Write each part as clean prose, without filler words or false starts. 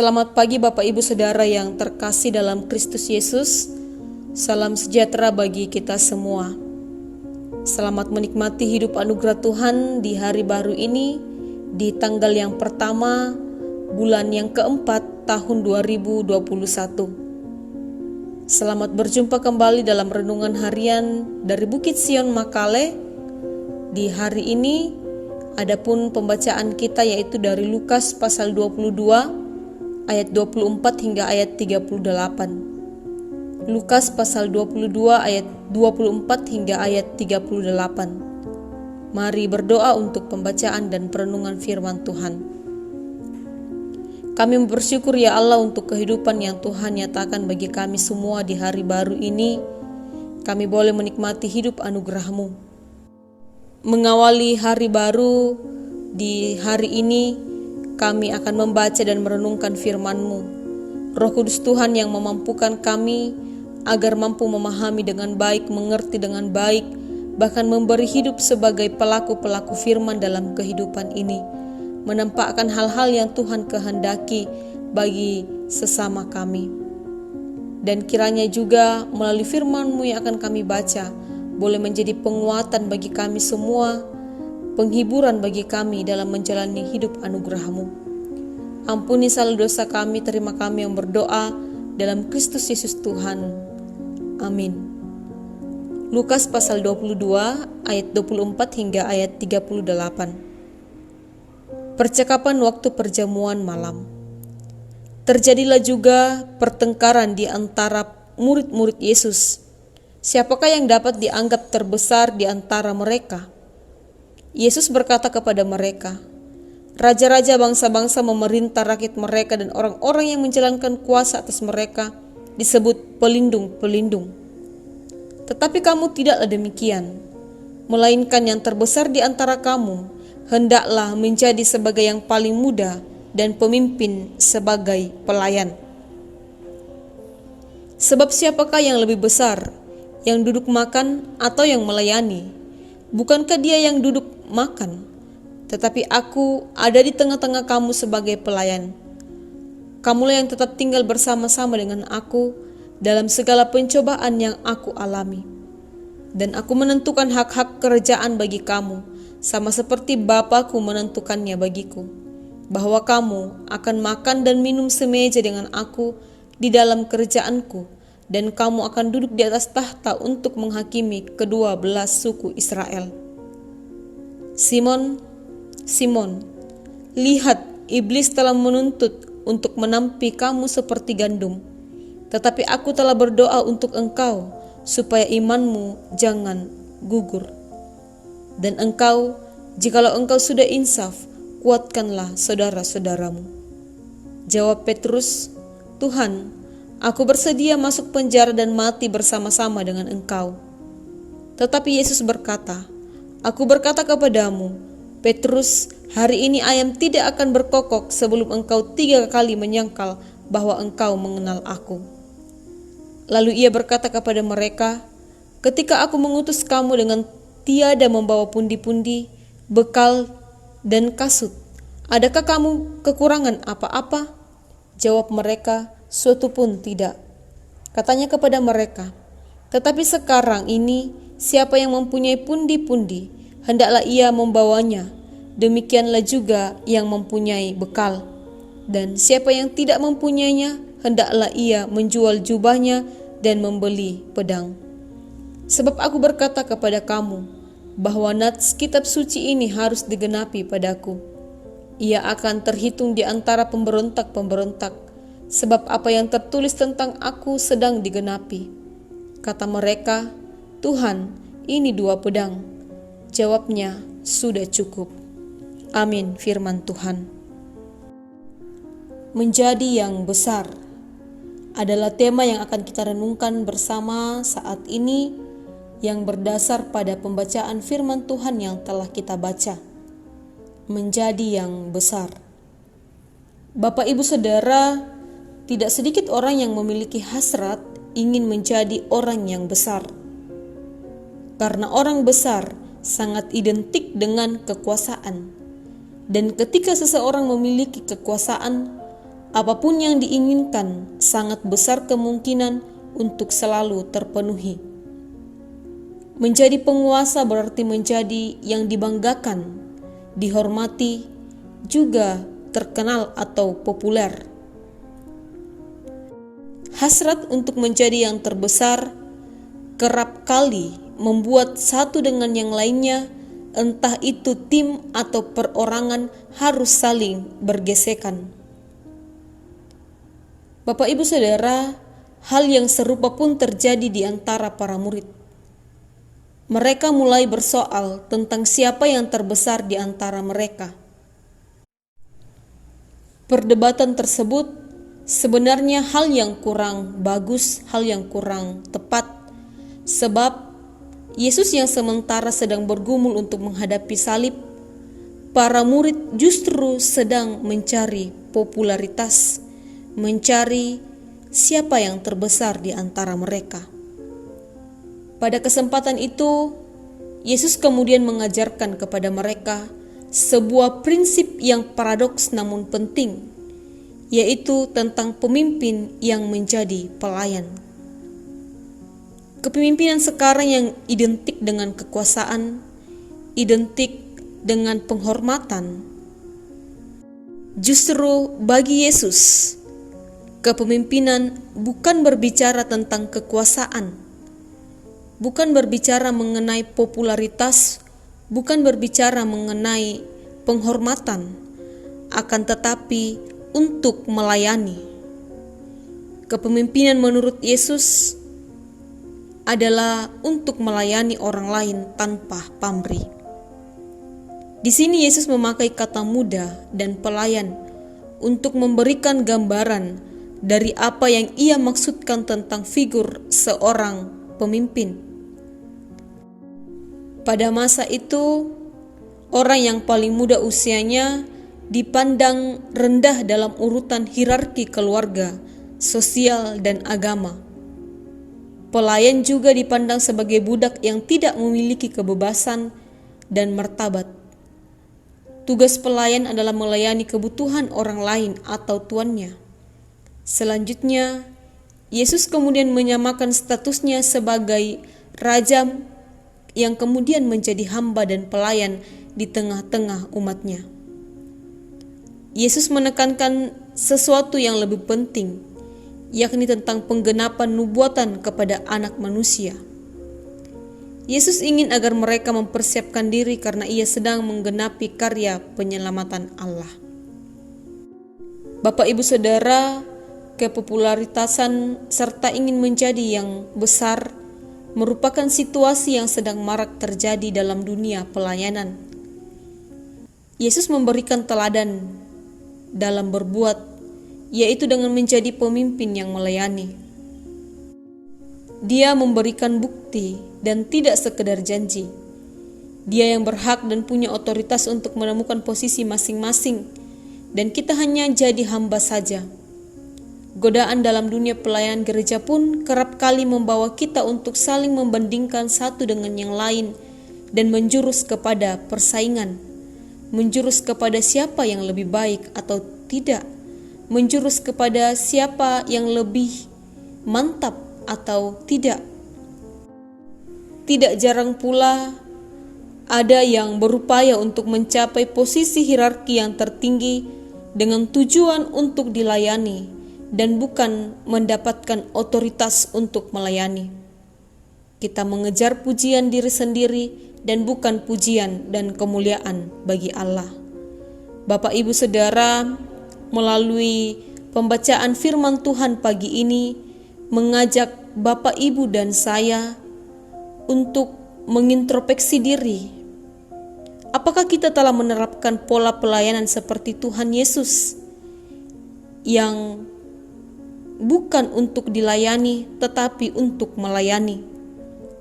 Selamat pagi Bapak Ibu Saudara yang terkasih dalam Kristus Yesus. Salam sejahtera bagi kita semua. Selamat menikmati hidup anugerah Tuhan di hari baru ini, di tanggal yang pertama, bulan yang keempat tahun 2021. Selamat berjumpa kembali dalam renungan harian dari Bukit Sion Makale. Di hari ini, adapun pembacaan kita yaitu dari Lukas pasal 22, ayat 24 hingga ayat 38. Lukas pasal 22 ayat 24 hingga ayat 38. Mari berdoa untuk pembacaan dan perenungan firman Tuhan. Kami bersyukur ya Allah untuk kehidupan yang Tuhan nyatakan bagi kami semua di hari baru ini. Kami boleh menikmati hidup anugerah-Mu. Mengawali hari baru di hari ini, kami akan membaca dan merenungkan firman-Mu. Roh Kudus Tuhan yang memampukan kami agar mampu memahami dengan baik, mengerti dengan baik, bahkan memberi hidup sebagai pelaku-pelaku firman dalam kehidupan ini, menampakkan hal-hal yang Tuhan kehendaki bagi sesama kami. Dan kiranya juga melalui firman-Mu yang akan kami baca, boleh menjadi penguatan bagi kami semua, penghiburan bagi kami dalam menjalani hidup anugerah-Mu. Ampuni segala dosa kami, terima kami yang berdoa dalam Kristus Yesus Tuhan. Amin. Lukas pasal 22 ayat 24 hingga ayat 38. Percakapan waktu perjamuan malam. Terjadilah juga pertengkaran di antara murid-murid Yesus. Siapakah yang dapat dianggap terbesar di antara mereka? Yesus berkata kepada mereka, raja-raja bangsa-bangsa memerintah rakyat mereka dan orang-orang yang menjalankan kuasa atas mereka disebut pelindung-pelindung. Tetapi kamu tidaklah demikian, melainkan yang terbesar di antara kamu hendaklah menjadi sebagai yang paling muda dan pemimpin sebagai pelayan. Sebab siapakah yang lebih besar, yang duduk makan atau yang melayani? Bukankah dia yang duduk makan? Tetapi aku ada di tengah-tengah kamu sebagai pelayan. Kamulah yang tetap tinggal bersama-sama dengan aku dalam segala pencobaan yang aku alami. Dan aku menentukan hak-hak kerajaan bagi kamu, sama seperti Bapakku menentukannya bagiku, bahwa kamu akan makan dan minum semeja dengan aku di dalam kerajaanku, dan kamu akan duduk di atas tahta untuk menghakimi kedua belas suku Israel. Simon, Simon, lihat, iblis telah menuntut untuk menampi kamu seperti gandum. Tetapi aku telah berdoa untuk engkau, supaya imanmu jangan gugur. Dan engkau, jikalau engkau sudah insaf, kuatkanlah saudara-saudaramu. Jawab Petrus, Tuhan, aku bersedia masuk penjara dan mati bersama-sama dengan engkau. Tetapi Yesus berkata, aku berkata kepadamu, Petrus, hari ini ayam tidak akan berkokok sebelum engkau 3 kali menyangkal bahwa engkau mengenal aku. Lalu ia berkata kepada mereka, ketika aku mengutus kamu dengan tiada membawa pundi-pundi, bekal, dan kasut, adakah kamu kekurangan apa-apa? Jawab mereka, suatu pun tidak. Katanya kepada mereka, tetapi sekarang ini siapa yang mempunyai pundi-pundi, hendaklah ia membawanya. Demikianlah juga yang mempunyai bekal. Dan siapa yang tidak mempunyainya, hendaklah ia menjual jubahnya dan membeli pedang. Sebab aku berkata kepada kamu, bahwa nats kitab suci ini harus digenapi padaku. Ia akan terhitung di antara pemberontak-pemberontak, sebab apa yang tertulis tentang aku sedang digenapi. Kata mereka, Tuhan, ini 2 pedang. Jawabnya, sudah cukup. Amin, firman Tuhan. Menjadi yang besar adalah tema yang akan kita renungkan bersama saat ini, yang berdasar pada pembacaan firman Tuhan yang telah kita baca. Menjadi yang besar. Bapak Ibu Saudara, tidak sedikit orang yang memiliki hasrat ingin menjadi orang yang besar. Karena orang besar sangat identik dengan kekuasaan. Dan ketika seseorang memiliki kekuasaan, apapun yang diinginkan sangat besar kemungkinan untuk selalu terpenuhi. Menjadi penguasa berarti menjadi yang dibanggakan, dihormati, juga terkenal atau populer. Hasrat untuk menjadi yang terbesar kerap kali membuat satu dengan yang lainnya, entah itu tim atau perorangan, harus saling bergesekan. Bapak Ibu Saudara, hal yang serupa pun terjadi di antara para murid. Mereka mulai bersoal tentang siapa yang terbesar di antara mereka. Perdebatan tersebut sebenarnya hal yang kurang bagus, hal yang kurang tepat, sebab Yesus yang sementara sedang bergumul untuk menghadapi salib, para murid justru sedang mencari popularitas, mencari siapa yang terbesar di antara mereka. Pada kesempatan itu, Yesus kemudian mengajarkan kepada mereka sebuah prinsip yang paradoks namun penting, yaitu tentang pemimpin yang menjadi pelayan. Kepemimpinan sekarang yang identik dengan kekuasaan, identik dengan penghormatan. Justru bagi Yesus, kepemimpinan bukan berbicara tentang kekuasaan, bukan berbicara mengenai popularitas, bukan berbicara mengenai penghormatan, akan tetapi untuk melayani. Kepemimpinan menurut Yesus adalah untuk melayani orang lain tanpa pamrih. Di sini Yesus memakai kata muda dan pelayan untuk memberikan gambaran dari apa yang ia maksudkan tentang figur seorang pemimpin. Pada masa itu, orang yang paling muda usianya dipandang rendah dalam urutan hierarki keluarga, sosial, dan agama. Pelayan juga dipandang sebagai budak yang tidak memiliki kebebasan dan martabat. Tugas pelayan adalah melayani kebutuhan orang lain atau tuannya. Selanjutnya, Yesus kemudian menyamakan statusnya sebagai raja yang kemudian menjadi hamba dan pelayan di tengah-tengah umatnya. Yesus menekankan sesuatu yang lebih penting, yakni tentang penggenapan nubuatan kepada anak manusia. Yesus ingin agar mereka mempersiapkan diri karena ia sedang menggenapi karya penyelamatan Allah. Bapak Ibu Saudara, kepopularitasan serta ingin menjadi yang besar merupakan situasi yang sedang marak terjadi dalam dunia pelayanan. Yesus memberikan teladan dalam berbuat, yaitu dengan menjadi pemimpin yang melayani. Dia memberikan bukti dan tidak sekedar janji. Dia yang berhak dan punya otoritas untuk menemukan posisi masing-masing, dan kita hanya jadi hamba saja. Godaan dalam dunia pelayanan gereja pun kerap kali membawa kita untuk saling membandingkan satu dengan yang lain dan menjurus kepada persaingan, menjurus kepada siapa yang lebih baik atau tidak, menjurus kepada siapa yang lebih mantap atau tidak. Tidak jarang pula ada yang berupaya untuk mencapai posisi hierarki yang tertinggi dengan tujuan untuk dilayani dan bukan mendapatkan otoritas untuk melayani. Kita mengejar pujian diri sendiri dan bukan pujian dan kemuliaan bagi Allah. Bapak Ibu Saudara, melalui pembacaan firman Tuhan pagi ini mengajak Bapak Ibu dan saya untuk mengintrospeksi diri. Apakah kita telah menerapkan pola pelayanan seperti Tuhan Yesus yang bukan untuk dilayani tetapi untuk melayani,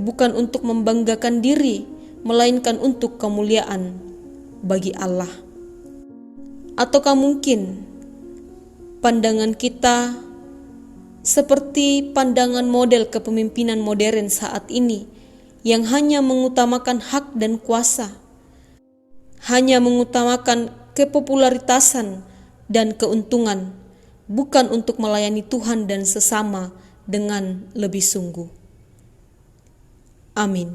bukan untuk membanggakan diri melainkan untuk kemuliaan bagi Allah? Ataukah mungkin pandangan kita seperti pandangan model kepemimpinan modern saat ini yang hanya mengutamakan hak dan kuasa, hanya mengutamakan kepopularitasan dan keuntungan, bukan untuk melayani Tuhan dan sesama dengan lebih sungguh. Amin.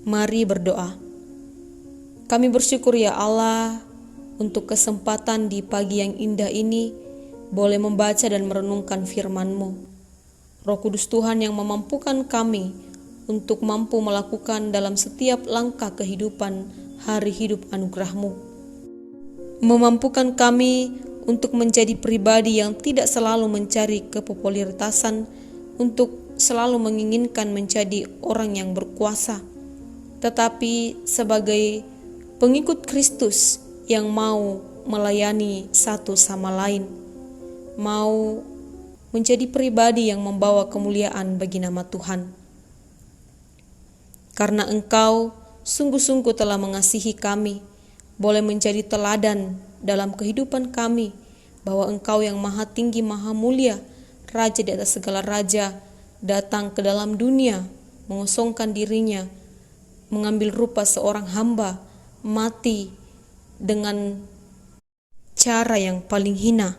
Mari berdoa. Kami bersyukur ya Allah untuk kesempatan di pagi yang indah ini boleh membaca dan merenungkan firman-Mu. Roh Kudus Tuhan yang memampukan kami untuk mampu melakukan dalam setiap langkah kehidupan hari hidup anugerah-Mu. Memampukan kami untuk menjadi pribadi yang tidak selalu mencari kepopuleritasan, untuk selalu menginginkan menjadi orang yang berkuasa, tetapi sebagai pengikut Kristus yang mau melayani satu sama lain, mau menjadi pribadi yang membawa kemuliaan bagi nama Tuhan. Karena Engkau sungguh-sungguh telah mengasihi kami, boleh menjadi teladan dalam kehidupan kami, bahwa Engkau yang maha tinggi, maha mulia, Raja di atas segala raja, datang ke dalam dunia, mengosongkan dirinya, mengambil rupa seorang hamba, mati dengan cara yang paling hina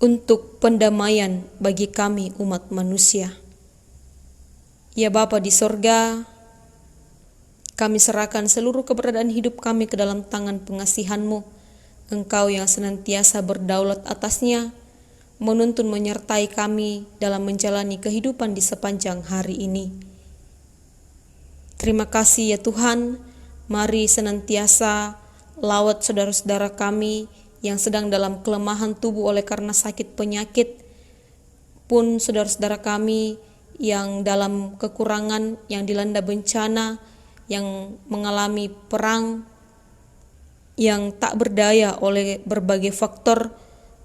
untuk pendamaian bagi kami umat manusia. Ya Bapa di sorga, kami serahkan seluruh keberadaan hidup kami ke dalam tangan pengasihan-Mu. Engkau yang senantiasa berdaulat atasnya, menuntun menyertai kami dalam menjalani kehidupan di sepanjang hari ini. Terima kasih ya Tuhan, mari senantiasa lawat saudara-saudara kami yang sedang dalam kelemahan tubuh oleh karena sakit penyakit, pun saudara-saudara kami yang dalam kekurangan, yang dilanda bencana, yang mengalami perang, yang tak berdaya oleh berbagai faktor.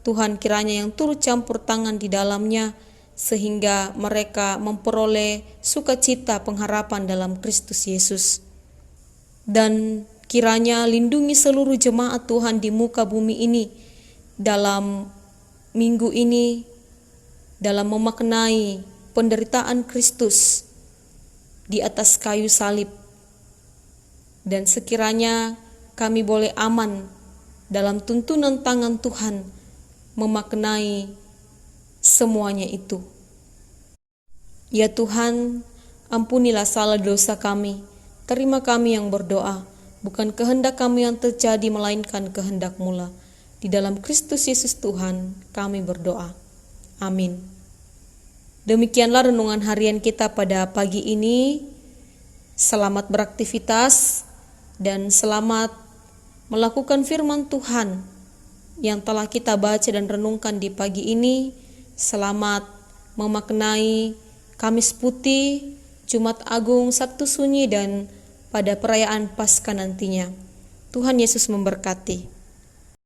Tuhan kiranya yang turut campur tangan di dalamnya, sehingga mereka memperoleh sukacita pengharapan dalam Kristus Yesus. Dan kiranya lindungi seluruh jemaat Tuhan di muka bumi ini dalam minggu ini, dalam memaknai penderitaan Kristus di atas kayu salib. Dan sekiranya kami boleh aman dalam tuntunan tangan Tuhan memaknai semuanya itu. Ya Tuhan, ampunilah salah dosa kami, terima kami yang berdoa, bukan kehendak kami yang terjadi, melainkan kehendak-Mu lah. Di dalam Kristus Yesus Tuhan kami berdoa. Amin. Demikianlah renungan harian kita pada pagi ini. Selamat beraktivitas dan selamat melakukan firman Tuhan yang telah kita baca dan renungkan di pagi ini. Selamat memaknai Kamis Putih, Jumat Agung, Sabtu Sunyi, dan pada perayaan Paskah nantinya. Tuhan Yesus memberkati.